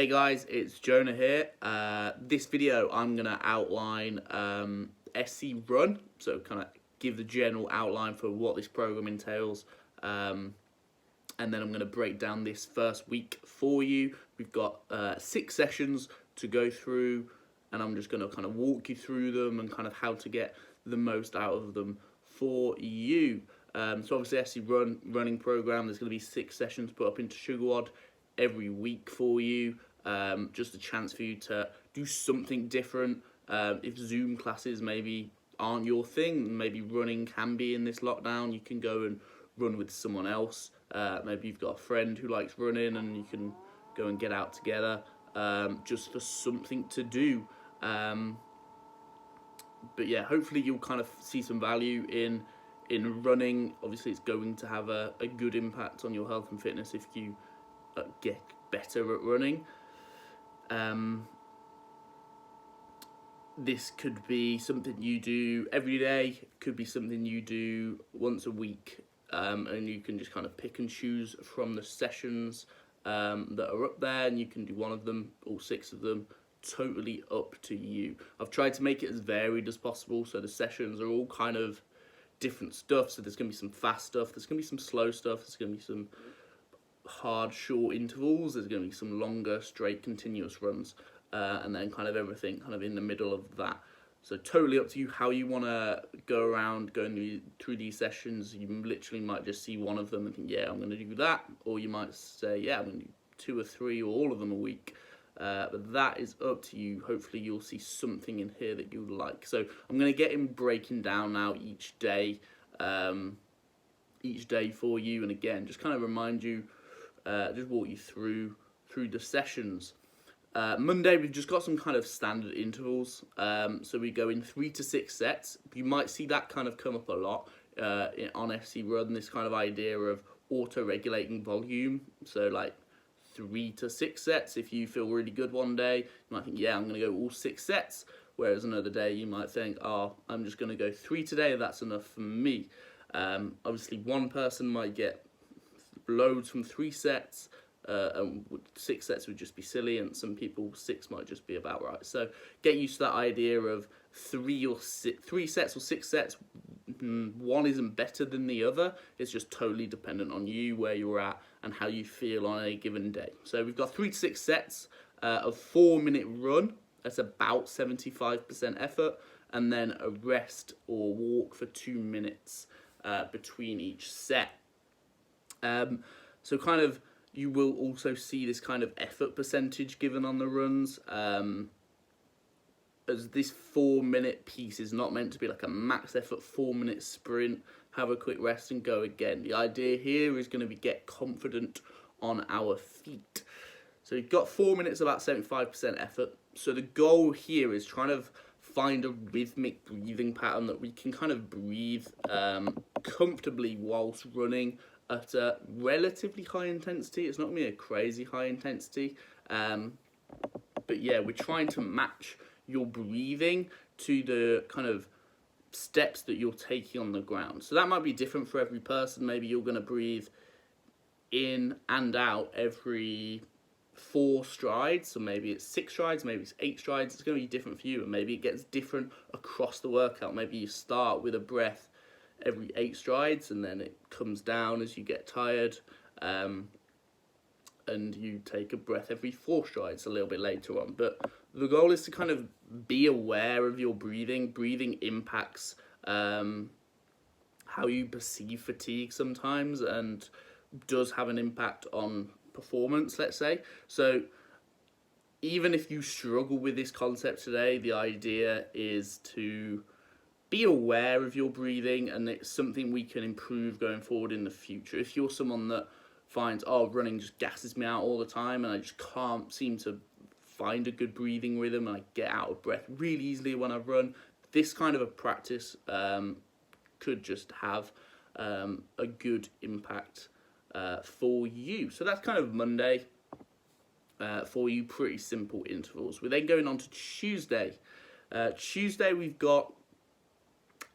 Hey guys, it's Jonah here. This video I'm going to outline SC Run, so kind of give the general outline for what this program entails, and then I'm going to break down this first week for you. We've got 6 sessions to go through, and I'm just going to kind of walk you through them and kind of how to get the most out of them for you. So obviously SC running program, there's going to be 6 sessions put up into SugarWOD every week for you. Just a chance for you to do something different. If Zoom classes maybe aren't your thing, maybe running can be in this lockdown. You can go and run with someone else. Maybe you've got a friend who likes running and you can go and get out together, just for something to do. But yeah, hopefully you'll kind of see some value in running. Obviously it's going to have a good impact on your health and fitness if you get better at running. This could be something you do every day, could be something you do once a week, and you can just kind of pick and choose from the sessions that are up there, and you can do one of them, all 6 of them, totally up to you. I've tried to make it as varied as possible, so the sessions are all kind of different stuff. So there's going to be some fast stuff, there's going to be some slow stuff, there's going to be some hard short intervals, there's going to be some longer straight continuous runs, and then kind of everything kind of in the middle of that. So totally up to you how you want to go around going through these sessions. You literally might just see one of them and think, yeah, I'm going to do that, or you might say, yeah, I'm going to do 2 or 3 or all of them a week. But that is up to you. Hopefully you'll see something in here that you like. So I'm going to get in breaking down now each day for you, and again just kind of remind you, just walk you through the sessions. Monday we've just got some kind of standard intervals, so we go in 3 to 6 sets. You might see that kind of come up a lot on SC Run, this kind of idea of auto-regulating volume. So like 3 to 6 sets. If you feel really good one day, you might think, yeah, I'm going to go all 6 sets, whereas another day you might think, oh, I'm just going to go 3 today, that's enough for me. Obviously one person might get loads from 3 sets, and 6 sets would just be silly, and some people 6 might just be about right. So get used to that idea of 3 sets or 6 sets. One isn't better than the other, it's just totally dependent on you, where you're at, and how you feel on a given day. So we've got 3 to 6 sets of 4-minute run, that's about 75% effort, and then a rest or walk for 2 minutes between each set. So kind of you will also see this kind of effort percentage given on the runs, as this 4-minute piece is not meant to be like a max effort 4-minute sprint, have a quick rest and go again. The idea here is going to be get confident on our feet. So you've got 4 minutes, about 75% effort. So the goal here is trying to find a rhythmic breathing pattern that we can kind of breathe comfortably whilst running at a relatively high intensity. It's not going to be a crazy high intensity, but yeah, we're trying to match your breathing to the kind of steps that you're taking on the ground. So that might be different for every person. Maybe you're going to breathe in and out every 4 strides, so maybe it's 6 strides, maybe it's 8 strides. It's going to be different for you, and maybe it gets different across the workout. Maybe you start with a breath every 8 strides, and then it comes down as you get tired, and you take a breath every 4 strides a little bit later on. But the goal is to kind of be aware of your breathing. Breathing impacts how you perceive fatigue sometimes, and does have an impact on performance, let's say. So even if you struggle with this concept today, the idea is to be aware of your breathing, and it's something we can improve going forward in the future. If you're someone that finds, oh, running just gasses me out all the time and I just can't seem to find a good breathing rhythm, and I get out of breath really easily when I run, this kind of a practice could just have a good impact for you. So that's kind of Monday for you, pretty simple intervals. We're then going on to Tuesday. Tuesday we've got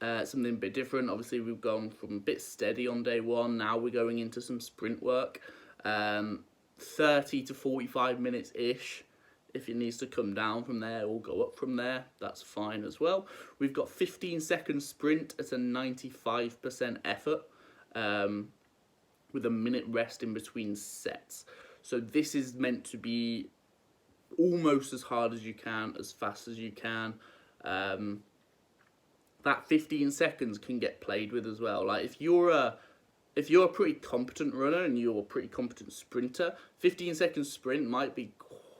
something a bit different. Obviously we've gone from a bit steady on day 1, now we're going into some sprint work. 30 to 45 minutes ish. If it needs to come down from there or go up from there, that's fine as well. We've got 15-second sprint at a 95% effort, with a minute rest in between sets. So this is meant to be almost as hard as you can, as fast as you can. That 15 seconds can get played with as well. Like if you're a pretty competent runner and you're a pretty competent sprinter, 15-second sprint might be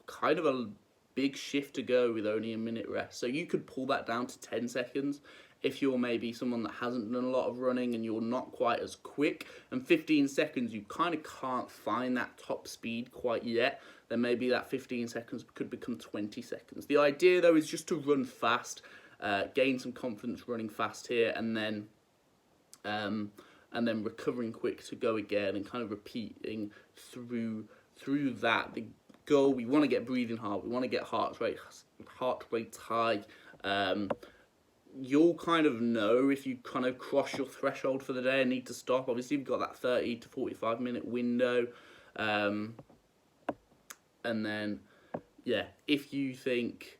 kind of a big shift to go with only a minute rest. So you could pull that down to 10 seconds if you're maybe someone that hasn't done a lot of running and you're not quite as quick. And 15 seconds, you kind of can't find that top speed quite yet. Then maybe that 15 seconds could become 20 seconds. The idea though is just to run fast, gain some confidence running fast here, and then recovering quick to go again, and kind of repeating through that. The goal, we want to get breathing hard, we want to get heart rate high. You'll kind of know if you kind of cross your threshold for the day and need to stop. Obviously, you've got that 30 to 45 minute window. And then, yeah, if you think,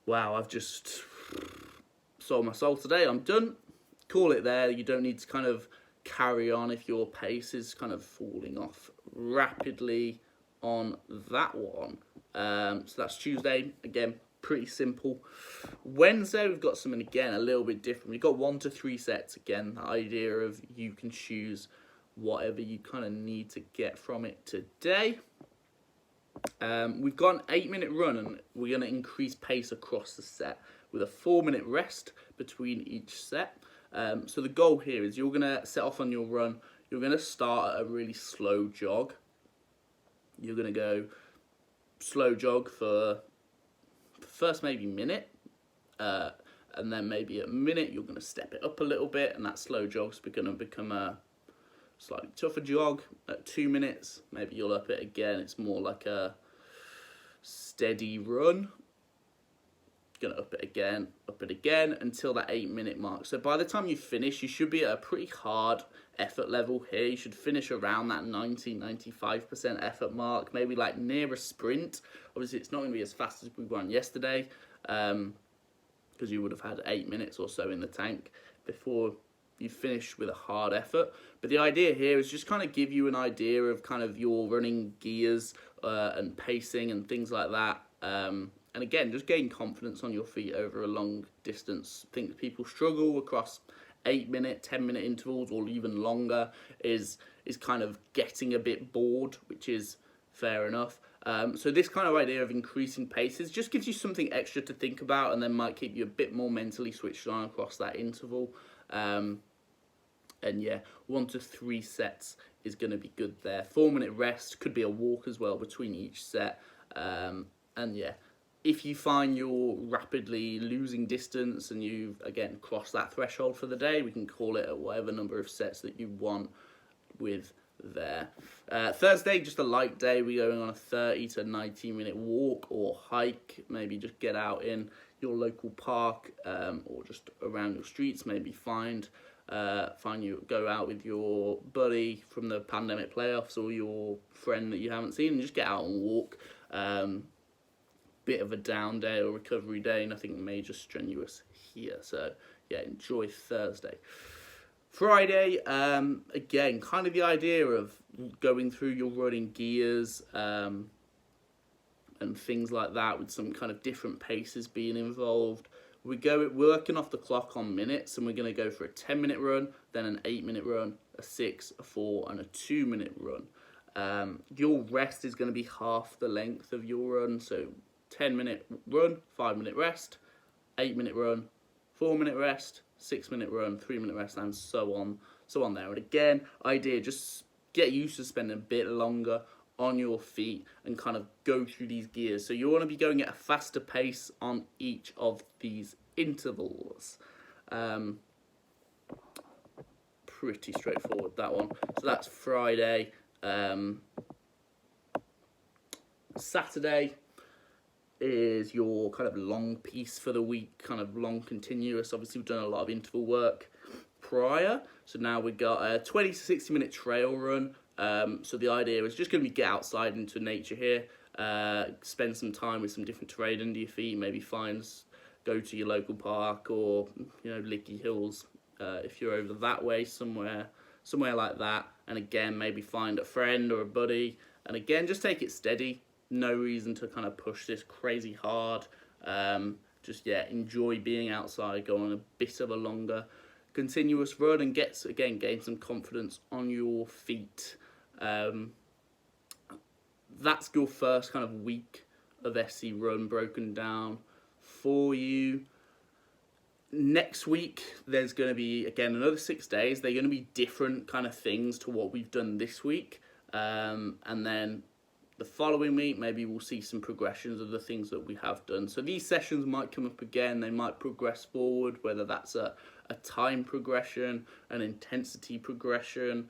wow, I've just sold my soul today, I'm done, call it there. You don't need to kind of carry on if your pace is kind of falling off rapidly on that one. So that's Tuesday. Again, pretty simple. Wednesday, we've got something again a little bit different. We've got 1 to 3 sets. Again, the idea of you can choose whatever you kind of need to get from it today. We've got an 8-minute run, and we're going to increase pace across the set with a 4-minute rest between each set. So the goal here is you're going to set off on your run. You're going to start at a really slow jog. You're going to go slow jog for the first maybe minute, and then maybe a minute you're going to step it up a little bit, and that slow jog's going to become a slightly tougher jog. At 2 minutes, maybe you'll up it again. It's more like a steady run. Gonna up it again until that 8-minute mark. So by the time you finish, you should be at a pretty hard effort level here. You should finish around that 90-95% effort mark, maybe like near a sprint. Obviously, it's not going to be as fast as we ran yesterday, because you would have had 8 minutes or so in the tank before you finish with a hard effort. But the idea here is just kind of give you an idea of kind of your running gears and pacing and things like that. And again, just gain confidence on your feet over a long distance. I think people struggle across 8-minute, 10-minute intervals, or even longer, is kind of getting a bit bored, which is fair enough. So this kind of idea of increasing paces just gives you something extra to think about, and then might keep you a bit more mentally switched on across that interval. And yeah, 1 to 3 sets is going to be good there. 4-minute rest, could be a walk as well between each set. And yeah, if you find you're rapidly losing distance and you've, again, crossed that threshold for the day, we can call it at whatever number of sets that you want with there. Thursday, just a light day. We're going on a 30 to 90-minute walk or hike. Maybe just get out in your local park, or just around your streets. Maybe go out with your buddy from the pandemic playoffs, or your friend that you haven't seen, and just get out and walk. Bit of a down day or recovery day, nothing major strenuous here. So yeah, enjoy Thursday. Friday, again, kind of the idea of going through your running gears and things like that, with some kind of different paces being involved. We're working off the clock on minutes, and we're going to go for a 10-minute run, then an 8-minute run, a 6, a 4, and a 2-minute run. Your rest is going to be half the length of your run, so 10-minute run, 5-minute rest, 8-minute run, 4-minute rest, 6-minute run, 3-minute rest, and so on there. And again, idea, just get used to spending a bit longer on your feet and kind of go through these gears. So you want to be going at a faster pace on each of these intervals. Pretty straightforward, that one. So that's Friday. Saturday is your kind of long piece for the week, kind of long continuous. Obviously, we've done a lot of interval work prior, so now we've got a 20 to 60 minute trail run, So the idea is just going to be get outside into nature here, spend some time with some different terrain under your feet, maybe go to your local park, or Lickey Hills if you're over that way, somewhere like that. And again, maybe find a friend or a buddy, and again, just take it steady. No reason to kind of push this crazy hard. Just enjoy being outside, go on a bit of a longer continuous run, and gain some confidence on your feet. That's your first kind of week of SC Run broken down for you. Next week, there's going to be, again, another 6 days. They're going to be different kind of things to what we've done this week. And then the following week, maybe we'll see some progressions of the things that we have done. So these sessions might come up again. They might progress forward, whether that's a time progression, an intensity progression,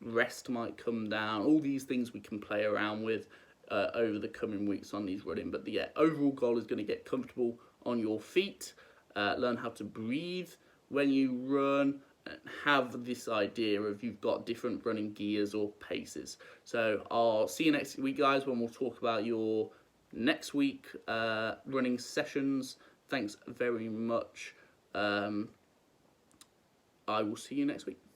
rest might come down. All these things we can play around with over the coming weeks on these running. But the overall goal is going to get comfortable on your feet, learn how to breathe when you run, and have this idea of you've got different running gears or paces. So I'll see you next week, guys, when we'll talk about your next week running sessions. Thanks very much. I will see you next week.